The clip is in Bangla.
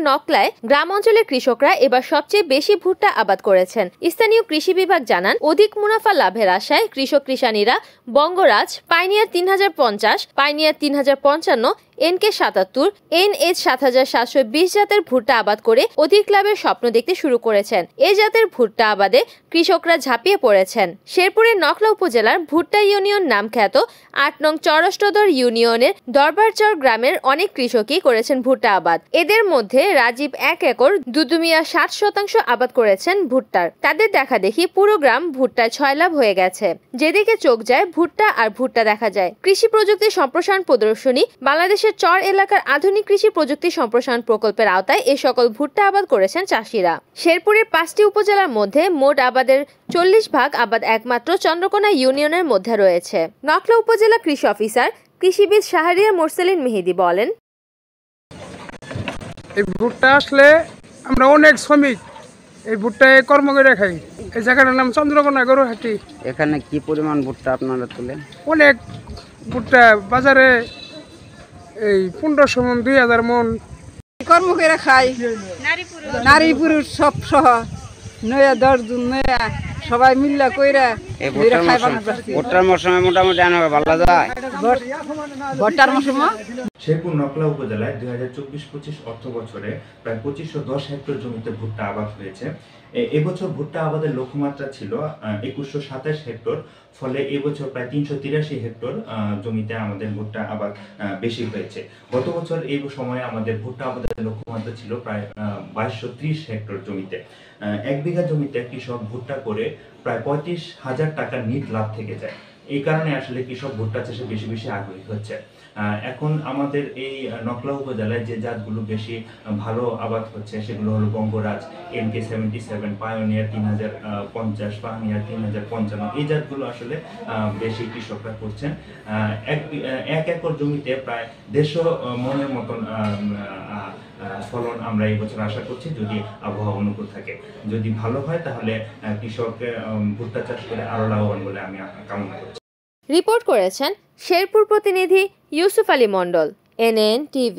নকলায় গ্রাম অঞ্চলের কৃষকরা এবার সবচেয়ে বেশি ভুট্টা আবাদ করেছেন। স্থানীয় কৃষি বিভাগ জানান, অধিক মুনাফা লাভের আশায় কৃষানীরা বঙ্গরাজ, পাইনিয়ার 3050, পাইনিয়ার 3055, NK 77, NH 7720 জাতের ভুট্টা আবাদ করে অধিক লাভের স্বপ্ন দেখতে শুরু করেছেন। এই জাতের ভুট্টা আবাদে কৃষকরা ঝাঁপিয়ে পড়েছেন। শেরপুরের নকলা উপজেলার ভুট্টা ইউনিয়ন নাম খ্যাত 8 নং চরষ্টদর ইউনিয়নের দরবারচর গ্রামের অনেক কৃষকই করেছেন ভুট্টা আবাদ। এদের মধ্যে রাজীব 1 একর, দুদু মিয়া 60% আবাদ করেছেন ভুট্টার। তাদের দেখা দেখি পুরো গ্রাম ভুট্টায় 6 লাভ হয়ে গেছে। যেদিকে চোখ যায় ভুট্টা আর ভুট্টা দেখা যায়। কৃষি প্রযুক্তি সম্প্রসারণ প্রদর্শনী বাংলাদেশের চর এলাকার আধুনিক কৃষি প্রযুক্তি সম্প্রসারণ প্রকল্পের আওতায় এ সকল ভুট্টা আবাদ করেছেন চাষিরা। শেরপুরের 5টি উপজেলার মধ্যে মোট আবাদের 40% আবাদ একমাত্র চন্দ্রকোনা ইউনিয়নের মধ্যে রয়েছে। নকলা উপজেলা কৃষি অফিসার কৃষিবিদ শাহরিয়ার মোরসেলিন মেহেদি বলেন, এই ভুট্টা আসলে আমরা অনেক শ্রমিক এই ভুট্টায় কর্ম করে খাই। এই জায়গাটার নাম চন্দ্রকোনা গরুহাটি। এখানে কি পরিমাণ ভুট্টা আপনারা তুলেন? অনেক ভুট্টা বাজারে এই 1500 মন, 2000 মন কর্ম করে খাই। নারী পুরুষ সব সহ নয়া 10 জন নয়া সবাই মিল্লা কইরা ভুট্টার মৌসুমে মোটামুটি ভালো যায়। ভুট্টার মৌসুমে শেরপুর নকলা উপজেলায় 2024-25 অর্থ বছরে প্রায় 2510 হেক্টর জমিতে ভুট্টা আবাদ হয়েছে। এবছর ভুট্টা আবাদের লক্ষ্যমাত্রা ছিল 2127 হেক্টর। ফলে এবছর প্রায় 383 হেক্টর জমিতে আমাদের ভুট্টা আবাদ বেশি হয়েছে। গত বছর এই সময়ে আমাদের ভুট্টা আবাদের লক্ষ্যমাত্রা ছিল প্রায় 2230 হেক্টর জমিতে। 1 বিঘা জমিতে কৃষক ভুট্টা করে প্রায় 35,000 টাকা নিট লাভ থেকে যায়। এই কারণে আসলে কৃষক ভুট্টা চাষে বেশি বেশি আগ্রহী হচ্ছে। এখন আমাদের এই নকলা উপজেলায় যে জাতগুলো বেশি ভালো আবাদ হচ্ছে সেগুলো হলো বঙ্গরাজ, NK 77, পায়োনিয়ার 3050, পায়োনিয়ার 3055। এই জাতগুলো আসলে বেশি কৃষকরা করছেন। 1 একর জমিতে প্রায় 150 মনের মতন ফলন আমরা এই বছর আশা করছি, যদি আবহাওয়া অনুকূল থাকে। যদি ভালো হয় তাহলে কৃষক ভুট্টা চাষ করে আরো লাভবান বলে আমি কামনা করছি। রিপোর্ট করেছেন শেরপুর প্রতিনিধি ইউসুফ আলী মন্ডল, NN TV।